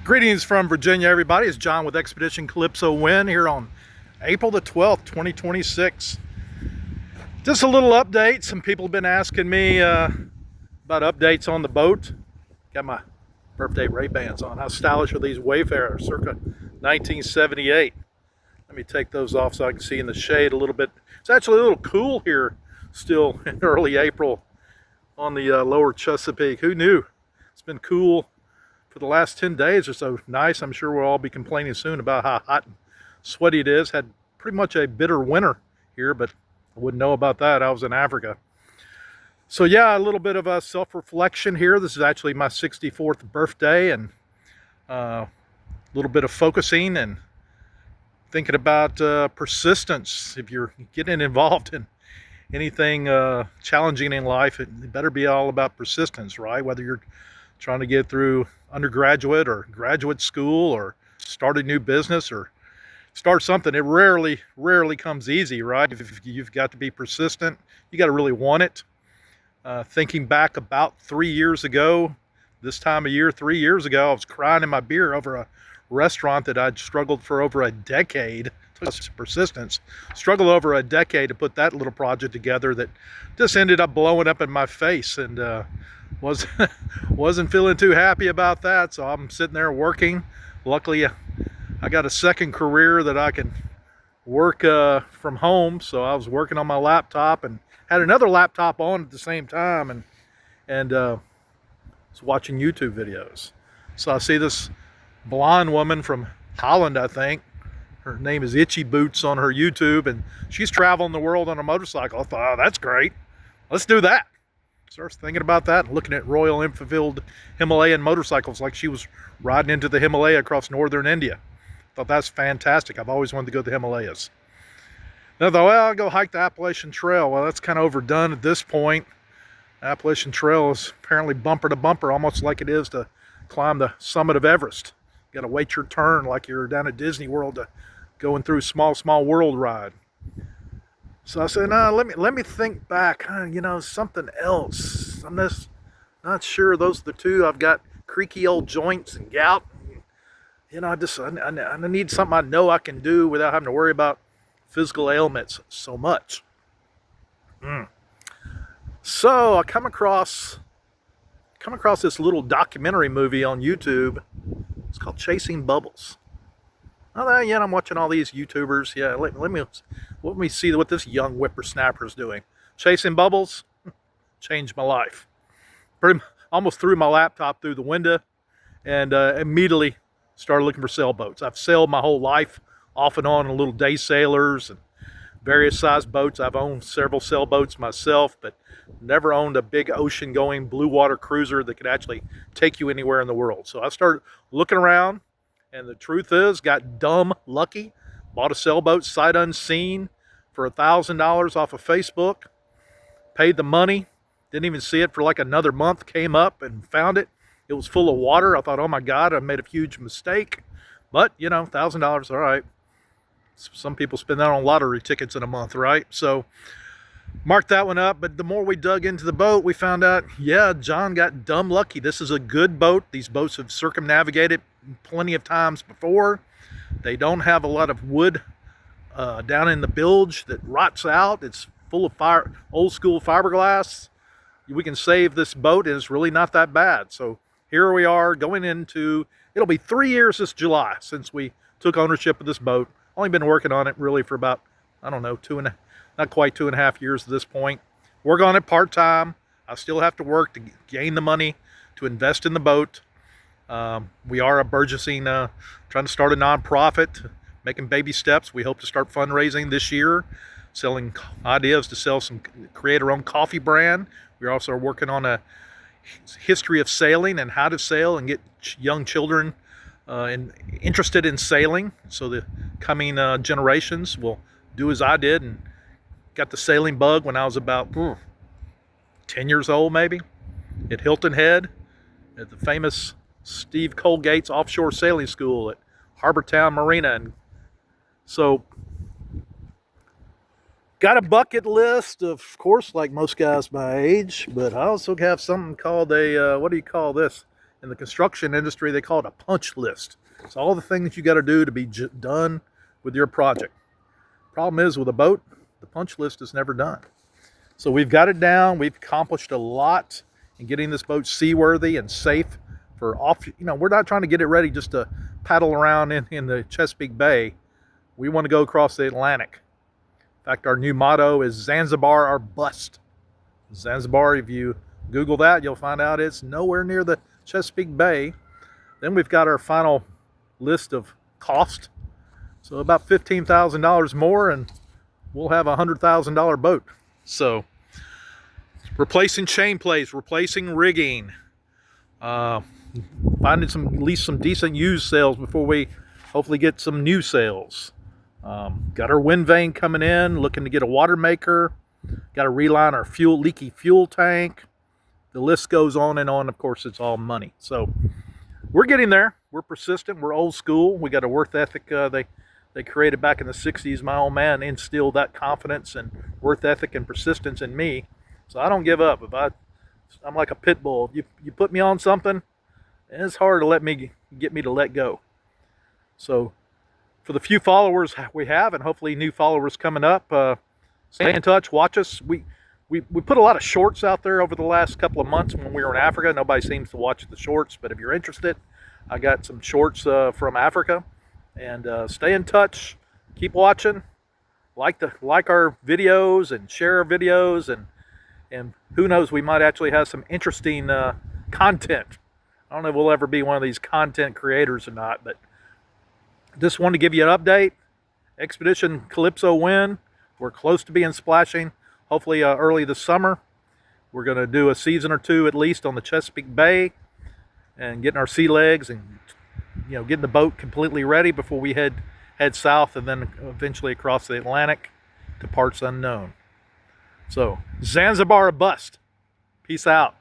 Greetings from Virginia, everybody. It's John with Expedition Calypso Win here on April the 12th, 2026. Just a little update. Some people have been asking me about updates on the boat. Got my birthday Ray-Bans on. How stylish are these Wayfarers, circa 1978? Let me take those off so I can see in the shade a little bit. It's actually a little cool here still in early April on the lower Chesapeake. Who knew? It's been cool for the last 10 days or so. Nice. I'm sure we'll all be complaining soon about how hot and sweaty it is. Had pretty much a bitter winter here, but I wouldn't know about that. I was in Africa. So yeah, a little bit of a self-reflection here. This is actually my 64th birthday, and a little bit of focusing and thinking about persistence. If you're getting involved in anything challenging in life, it better be all about persistence, right? Whether you're trying to get through undergraduate or graduate school or start a new business or start something, it rarely comes easy, right? If you've got to be persistent, you got to really want it. Thinking back about 3 years ago, this time of year, 3 years ago, I was crying in my beer over a restaurant that I'd struggled for over a decade. Persistence. Struggled over a decade to put that little project together that just ended up blowing up in my face, and wasn't feeling too happy about that. So I'm sitting there working. Luckily, I got a second career that I can work from home. So I was working on my laptop and had another laptop on at the same time, and was watching YouTube videos. So I see this blonde woman from Holland, I think. Her name is Itchy Boots on her YouTube, and she's traveling the world on a motorcycle. I thought, oh, that's great. Let's do that. Starts thinking about that and looking at Royal Enfield Himalayan motorcycles like she was riding into the Himalaya across northern India. Thought that's fantastic. I've always wanted to go to the Himalayas. Then I thought, well, I'll go hike the Appalachian Trail. Well, that's kind of overdone at this point. Appalachian Trail is apparently bumper to bumper, almost like it is to climb the summit of Everest. You got to wait your turn like you're down at Disney World to going through small world ride. So I said, no, let me think back. Something else. I'm just not sure. Those are the two. I've got creaky old joints and gout. I need something I know I can do without having to worry about physical ailments so much. So I come across this little documentary movie on YouTube. It's called Chasing Bubbles. Oh, yeah, I'm watching all these YouTubers. Yeah, let me see what this young whippersnapper is doing. Chasing Bubbles changed my life. Almost threw my laptop through the window and immediately started looking for sailboats. I've sailed my whole life, off and on little day sailors and various size boats. I've owned several sailboats myself, but never owned a big ocean-going blue water cruiser that could actually take you anywhere in the world. So I started looking around, and the truth is, got dumb lucky. Bought a sailboat sight unseen for $1,000 off of Facebook. Paid the money. Didn't even see it for like another month. Came up and found it. It was full of water. I thought, oh my God, I made a huge mistake. But, $1,000, all right. Some people spend that on lottery tickets in a month, right? So marked that one up. But the more we dug into the boat, we found out, yeah, John got dumb lucky. This is a good boat. These boats have circumnavigated plenty of times before. They don't have a lot of wood down in the bilge that rots out. It's full of old school fiberglass. We can save this boat, and it's really not that bad. So here we are going into, it'll be 3 years this July since we took ownership of this boat. Only been working on it really for about, I don't know, not quite 2.5 years at this point. Work on it part-time. I still have to work to gain the money to invest in the boat. We are a burgeoning, trying to start a nonprofit, making baby steps. We hope to start fundraising this year, selling ideas to create our own coffee brand. We're also working on a history of sailing and how to sail and get young children interested in sailing, so the coming generations will do as I did and got the sailing bug when I was about 10 years old, maybe, at Hilton Head at the famous Steve Colgate's offshore sailing school at Harbortown Marina. And so got a bucket list, of course, like most guys my age, but I also have something called a, what do you call this? In the construction industry, they call it a punch list. It's all the things you got to do to be done with your project. Problem is, with a boat, the punch list is never done. So we've got it down. We've accomplished a lot in getting this boat seaworthy and safe for off. You know, we're not trying to get it ready just to paddle around in the Chesapeake Bay. We want to go across the Atlantic. In fact, our new motto is Zanzibar or bust. Zanzibar, if you Google that, you'll find out it's nowhere near the Chesapeake Bay. Then we've got our final list of cost. So about $15,000 more and we'll have a $100,000 boat. So replacing chain plates, replacing rigging, finding at least some decent used sales before we hopefully get some new sales. Got our wind vane coming in, looking to get a water maker. Got to reline our leaky fuel tank. The list goes on and on. Of course, it's all money. So we're getting there. We're persistent. We're old school. We got a work ethic they created back in the 60s. My old man instilled that confidence and work ethic and persistence in me. So I don't give up. I'm like a pit bull. You put me on something, and it's hard to get me to let go. So for the few followers we have, and hopefully new followers coming up, stay in touch, watch us. We put a lot of shorts out there over the last couple of months when we were in Africa. Nobody seems to watch the shorts, but if you're interested, I got some shorts from Africa. And stay in touch, keep watching, like our videos and share our videos, and who knows, we might actually have some interesting content. I don't know if we'll ever be one of these content creators or not, but just wanted to give you an update. Expedition Calypso win. We're close to being splashing, hopefully early this summer. We're going to do a season or two at least on the Chesapeake Bay and getting our sea legs and getting the boat completely ready before we head south and then eventually across the Atlantic to parts unknown. So Zanzibar or bust. Peace out.